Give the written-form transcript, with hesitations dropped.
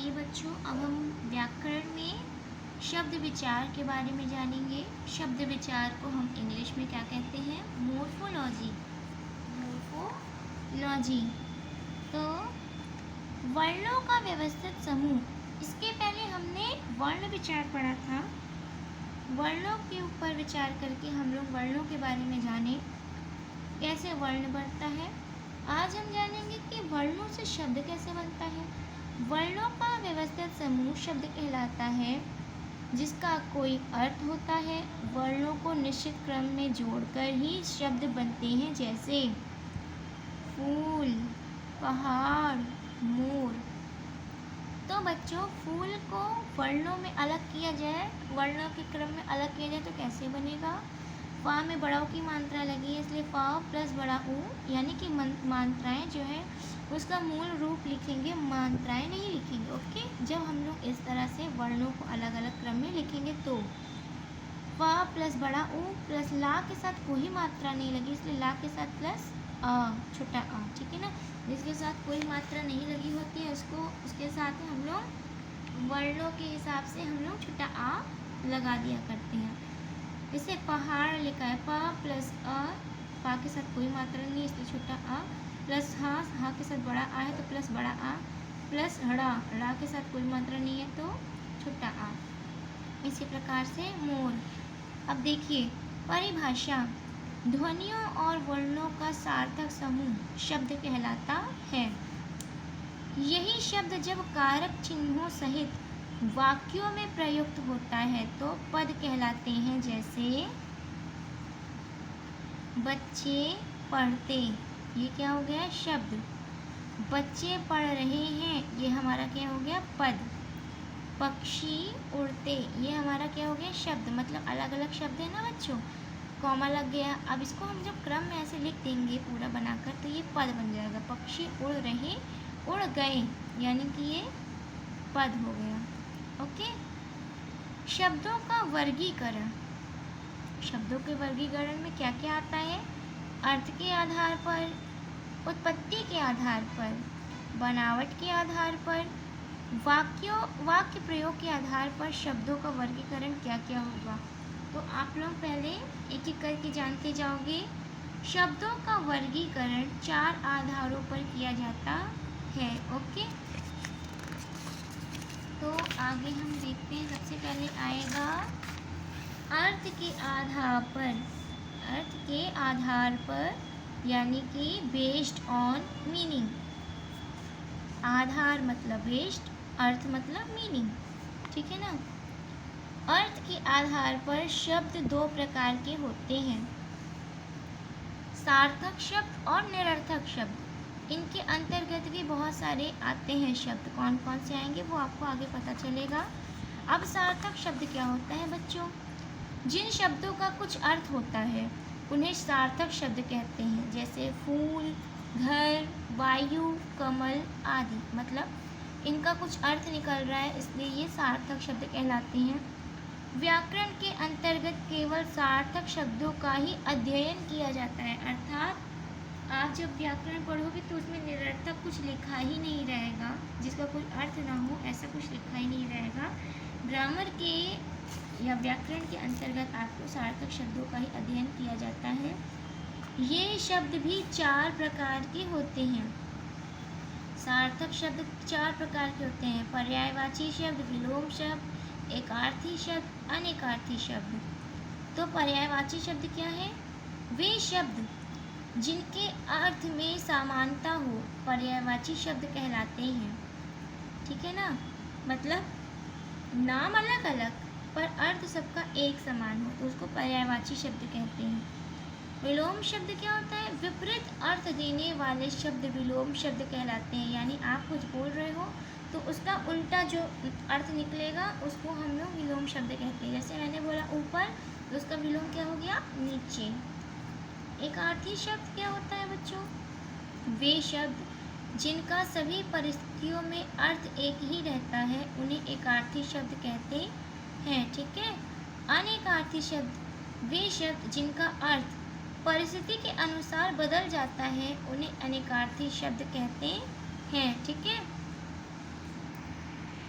आइए बच्चों, अब हम व्याकरण में शब्द विचार के बारे में जानेंगे। शब्द विचार को हम इंग्लिश में क्या कहते हैं? मोर्फोलॉजी। मोर्फोलॉजी। तो वर्णों का व्यवस्थित समूह, इसके पहले हमने वर्ण विचार पढ़ा था। वर्णों के ऊपर विचार करके हम लोग वर्णों के बारे में जाने, कैसे वर्ण बनता है। आज हम जानेंगे कि वर्णों से शब्द कैसे बनता है। वर्णों का व्यवस्थित समूह शब्द कहलाता है जिसका कोई अर्थ होता है। वर्णों को निश्चित क्रम में जोड़कर ही शब्द बनते हैं, जैसे फूल, पहाड़, मोर। तो बच्चों, फूल को वर्णों में अलग किया जाए, वर्णों के क्रम में अलग किया जाए तो कैसे बनेगा? फा में बड़ा ऊ की मात्रा लगी है, इसलिए फा प्लस बड़ा ऊ, यानी कि मात्राएं जो है उसका मूल रूप लिखेंगे, मात्राएं नहीं लिखेंगे। ओके, जब हम लोग इस तरह से वर्णों को अलग अलग क्रम में लिखेंगे तो फा प्लस बड़ा ऊ प्लस ला के साथ कोई मात्रा नहीं लगी, इसलिए ला के साथ प्लस आ, छोटा आ, ठीक है ना। जिसके साथ कोई मात्रा नहीं लगी होती है उसके साथ हम लोग वर्णों के हिसाब से हम लोग छोटा आ लगा दिया करते हैं। इसे पहाड़ लिखा है, पा प्लस अ, पा के साथ कोई मात्रा नहीं, इसलिए छोटा आ, प्लस हा के साथ बड़ा आ है तो प्लस बड़ा आ, प्लस ड़ा के साथ कोई मात्रा नहीं है तो छोटा आ। इसी प्रकार से मोर। अब देखिए परिभाषा, ध्वनियों और वर्णों का सार्थक समूह शब्द कहलाता है। यही शब्द जब कारक चिन्हों सहित वाक्यों में प्रयुक्त होता है तो पद कहलाते हैं, जैसे बच्चे पढ़ते, ये क्या हो गया? शब्द। बच्चे पढ़ रहे हैं, ये हमारा क्या हो गया? पद। पक्षी उड़ते, ये हमारा क्या हो गया? शब्द। मतलब अलग अलग शब्द है ना बच्चों, कॉमा लग गया। अब इसको हम जब क्रम में ऐसे लिख देंगे पूरा बनाकर तो ये पद बन जाएगा। पक्षी उड़ रहे, उड़ गए, यानी कि ये पद हो गया। ओके। शब्दों का वर्गीकरण, शब्दों के वर्गीकरण में क्या क्या आता है? अर्थ के आधार पर, उत्पत्ति के आधार पर, बनावट के आधार पर, वाक्य प्रयोग के आधार पर शब्दों का वर्गीकरण क्या क्या होगा। तो आप लोग पहले एक एक करके जानते जाओगे। शब्दों का वर्गीकरण 4 आधारों पर किया जाता है। ओके, तो आगे हम देखते हैं। सबसे पहले आएगा अर्थ के आधार पर। अर्थ के आधार पर यानी कि बेस्ड ऑन मीनिंग। आधार मतलब बेस्ड, अर्थ मतलब मीनिंग, ठीक है ना। अर्थ के आधार पर शब्द 2 प्रकार के होते हैं, सार्थक शब्द और निरर्थक शब्द। इनके अंतर्गत भी बहुत सारे आते हैं शब्द, कौन कौन से आएंगे वो आपको आगे पता चलेगा। अब सार्थक शब्द क्या होता है बच्चों? जिन शब्दों का कुछ अर्थ होता है उन्हें सार्थक शब्द कहते हैं, जैसे फूल, घर, वायु, कमल आदि। मतलब इनका कुछ अर्थ निकल रहा है, इसलिए ये सार्थक शब्द कहलाते हैं। व्याकरण के अंतर्गत केवल सार्थक शब्दों का ही अध्ययन किया जाता है, अर्थात आप जब व्याकरण पढ़ोगे तो उसमें निरर्थक कुछ लिखा ही नहीं रहेगा, जिसका कोई अर्थ ना हो ऐसा कुछ लिखा ही नहीं रहेगा। ग्रामर के या व्याकरण के अंतर्गत आपको सार्थक शब्दों का ही अध्ययन किया जाता है। ये शब्द भी 4 प्रकार के होते हैं। सार्थक शब्द 4 प्रकार के होते हैं, पर्यायवाची शब्द, विलोम शब्द, एकार्थी शब्द, अनेकार्थी शब्द। तो पर्यायवाची शब्द क्या है? वे शब्द जिनके अर्थ में समानता हो पर्यायवाची शब्द कहलाते हैं, ठीक है ना। मतलब नाम अलग अलग पर अर्थ सबका एक समान हो तो उसको पर्यायवाची शब्द कहते हैं। विलोम शब्द क्या होता है? विपरीत अर्थ देने वाले शब्द विलोम शब्द कहलाते हैं, यानी आप कुछ बोल रहे हो तो उसका उल्टा जो अर्थ निकलेगा उसको हम लोग विलोम शब्द कहते हैं। जैसे मैंने बोला ऊपर तो उसका विलोम क्या हो गया? नीचे। एकार्थी शब्द क्या होता है बच्चों? वे शब्द जिनका सभी परिस्थितियों में अर्थ एक ही रहता है उन्हें एकार्थी शब्द कहते हैं, ठीक है। अनेकार्थी शब्द वे शब्द जिनका अर्थ परिस्थिति के अनुसार बदल जाता है उन्हें अनेकार्थी शब्द कहते हैं, ठीक है।